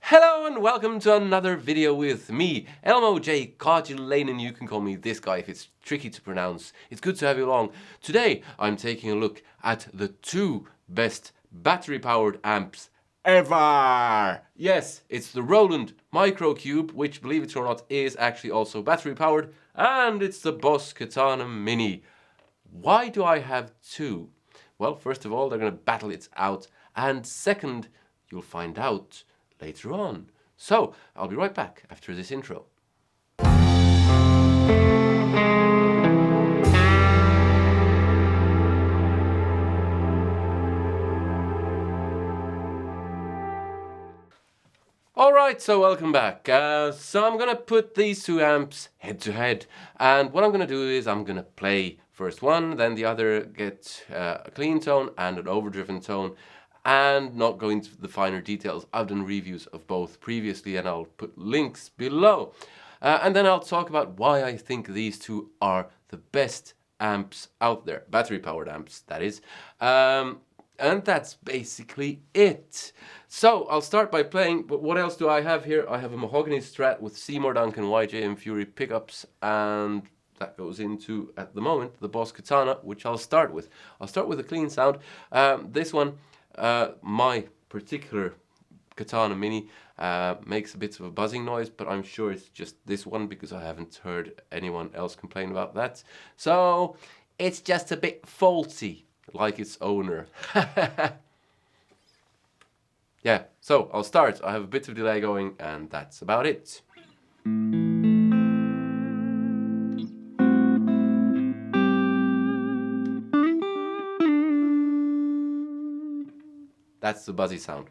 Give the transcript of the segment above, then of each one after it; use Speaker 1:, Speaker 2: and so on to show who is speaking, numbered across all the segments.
Speaker 1: Hello and welcome to another video with me, Elmo J. Codulainen. You can call me this guy if it's tricky to pronounce. It's good to have you along. Today I'm taking a look at the two best battery-powered amps ever. Yes, it's the Roland Micro Cube, which, believe it or not, is actually also battery-powered, and it's the Boss Katana Mini. Why do I have two? Well, first of all, they're going to battle it out, and second, you'll find out later on. So, I'll be right back after this intro. Alright, so welcome back. So I'm gonna put these two amps head to head, and what I'm gonna do is I'm gonna play first one, then the other, get a clean tone and an overdriven tone, and not go into the finer details. I've done reviews of both previously and I'll put links below. And then I'll talk about why I think these two are the best amps out there. Battery powered amps, that is. And that's basically it. So I'll start by playing, but what else do I have here? I have a mahogany Strat with Seymour Duncan YJM Fury pickups, and that goes into, at the moment, the Boss Katana, which I'll start with. I'll start with a clean sound. This one, my particular Katana Mini makes a bit of a buzzing noise, but I'm sure it's just this one because I haven't heard anyone else complain about that. So it's just a bit faulty, like its owner. Yeah, so I'll start. I have a bit of delay going, and that's about it. That's the buzzy sound.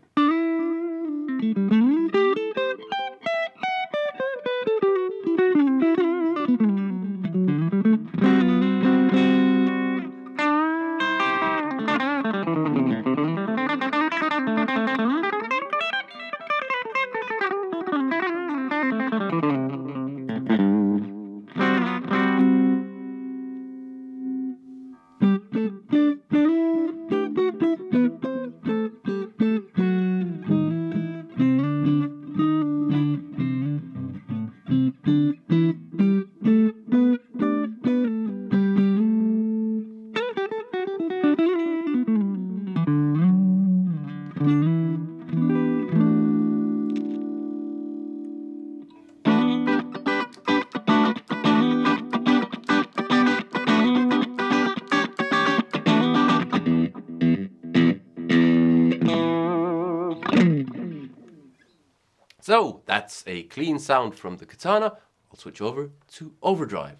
Speaker 1: So that's a clean sound from the Katana. I'll switch over to overdrive.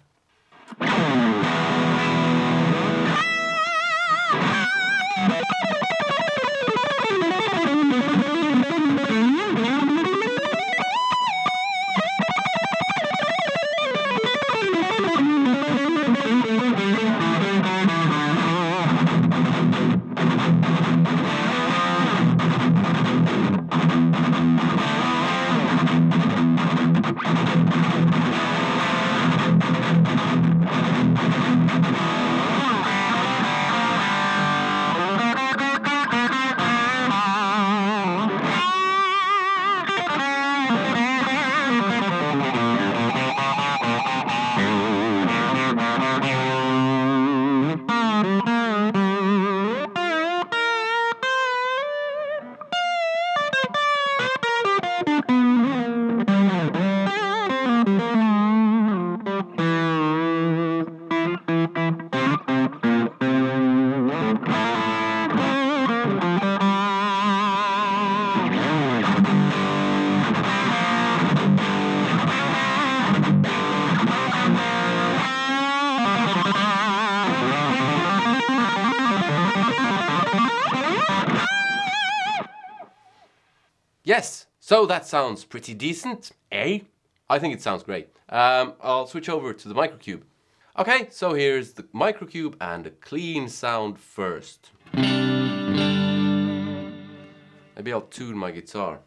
Speaker 1: Yes, so that sounds pretty decent, eh? I think it sounds great. I'll switch over to the Micro Cube. Okay, so here's the Micro Cube and a clean sound first. Maybe I'll tune my guitar.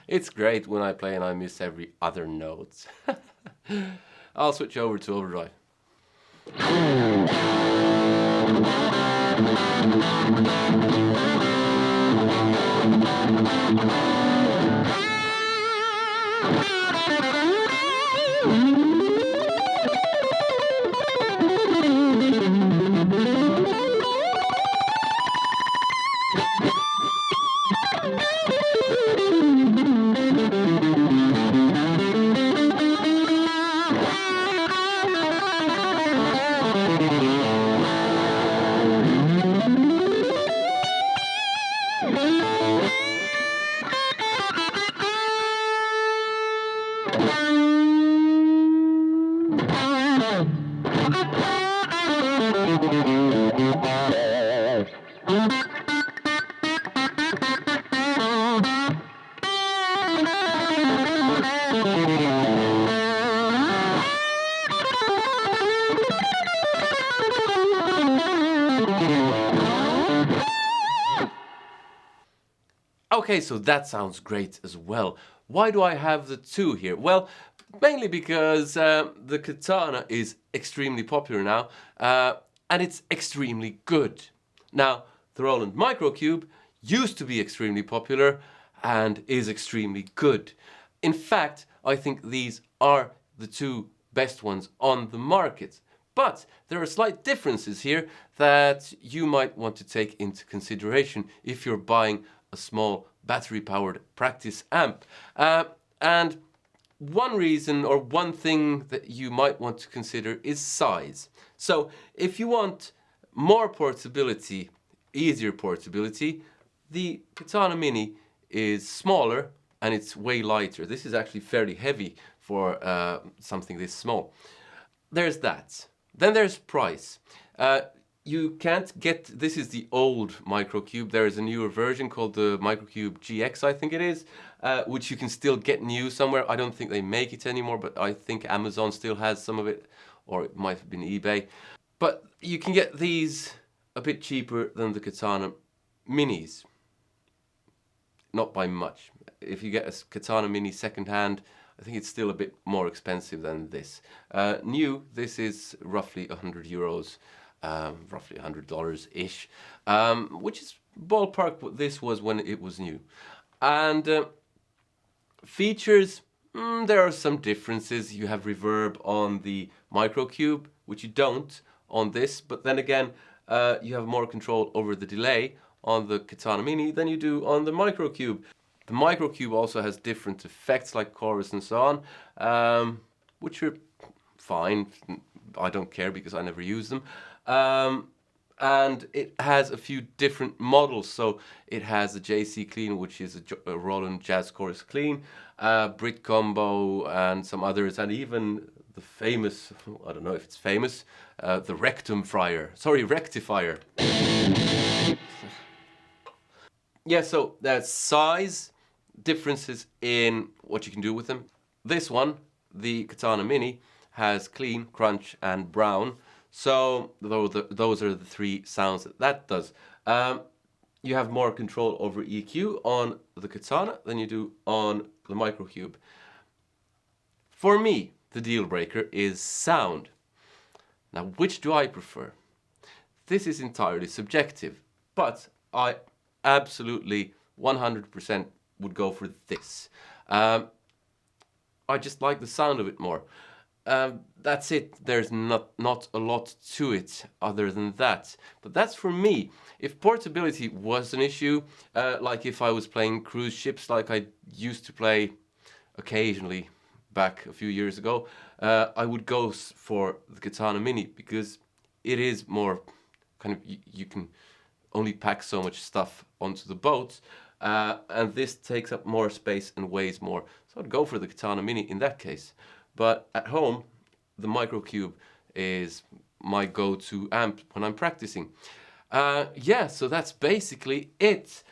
Speaker 1: It's great when I play and I miss every other note. I'll switch over to overdrive. Okay, so that sounds great as well. Why do I have the two here? Well, mainly because the Katana is extremely popular now, and it's extremely good. Now, the Roland Micro Cube used to be extremely popular and is extremely good. In fact, I think these are the two best ones on the market. But there are slight differences here that you might want to take into consideration if you're buying a small battery-powered practice amp. And one reason or one thing that you might want to consider is size. So if you want more portability, easier portability, the Katana Mini is smaller and it's way lighter. This is actually fairly heavy for something this small. There's that. Then there's price. You can't get, this is the old Micro Cube. There is a newer version called the Micro Cube GX, I think it is, which you can still get new somewhere. I don't think they make it anymore, but I think Amazon still has some of it, or it might have been eBay. But you can get these a bit cheaper than the Katana Minis. Not by much. If you get a Katana Mini second-hand, I think it's still a bit more expensive than this. New, this is roughly €100. Roughly $100-ish, which is ballpark what this was when it was new. And features, there are some differences. You have reverb on the Micro Cube, which you don't on this, but then again, you have more control over the delay on the Katana Mini than you do on the Micro Cube. The Micro Cube also has different effects like chorus and so on, which are fine. I don't care because I never use them. And it has a few different models. So it has a JC Clean, which is a Roland Jazz Chorus Clean, Brit Combo, and some others, and even the famous, I don't know if it's famous, the Rectifier. Yeah, so there's size, differences in what you can do with them. This one, the Katana Mini, has clean, crunch, and brown. So those are the three sounds that does. You have more control over EQ on the Katana than you do on the Micro Cube. For me, the deal breaker is sound. Now, which do I prefer? This is entirely subjective, but I absolutely 100% would go for this. I just like the sound of it more. That's it. There's not a lot to it other than that. But that's for me. If portability was an issue, like if I was playing cruise ships like I used to play occasionally back a few years ago, I would go for the Katana Mini because it is more kind of, you can only pack so much stuff onto the boat, and this takes up more space and weighs more. So I'd go for the Katana Mini in that case. But at home, the Micro Cube is my go-to amp when I'm practicing. Yeah, so that's basically it.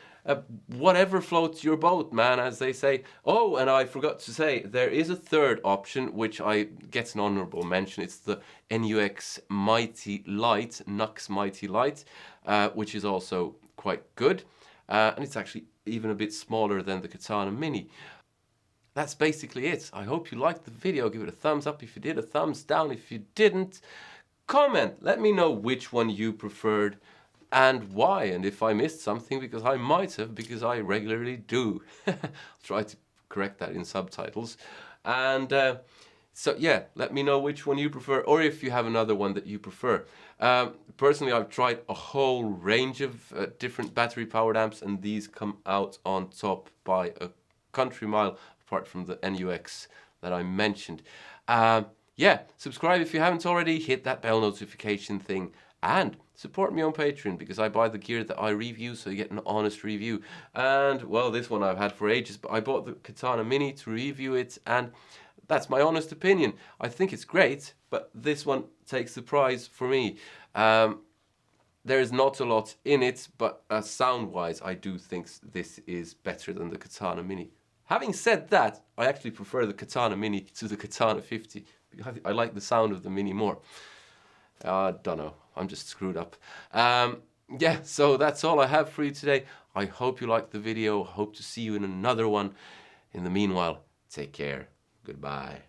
Speaker 1: Whatever floats your boat, man, as they say. Oh, and I forgot to say, there is a third option, which gets an honorable mention. It's the NUX Mighty Light, Nux Mighty Light, which is also quite good. And it's actually even a bit smaller than the Katana Mini. that's basically it. I hope you liked the video. Give it a thumbs up if you did, a thumbs down if you didn't. Comment, let me know which one you preferred and why, and if I missed something, because I might have, because I regularly do. I'll try to correct that in subtitles. And so yeah, let me know which one you prefer, or if you have another one that you prefer. Personally, I've tried a whole range of different battery powered amps, and these come out on top by a country mile, apart from the NUX that I mentioned. Yeah, subscribe if you haven't already, hit that bell notification thing, and support me on Patreon, because I buy the gear that I review, so you get an honest review. And well, this one I've had for ages, but I bought the Katana Mini to review it, and that's my honest opinion. I think it's great, but this one takes the prize for me. There is not a lot in it, but sound-wise, I do think this is better than the Katana Mini. Having said that, I actually prefer the Katana Mini to the Katana 50. I like the sound of the Mini more. I don't know, I'm just screwed up. Yeah, so that's all I have for you today. I hope you liked the video. Hope to see you in another one. In the meanwhile, take care. Goodbye.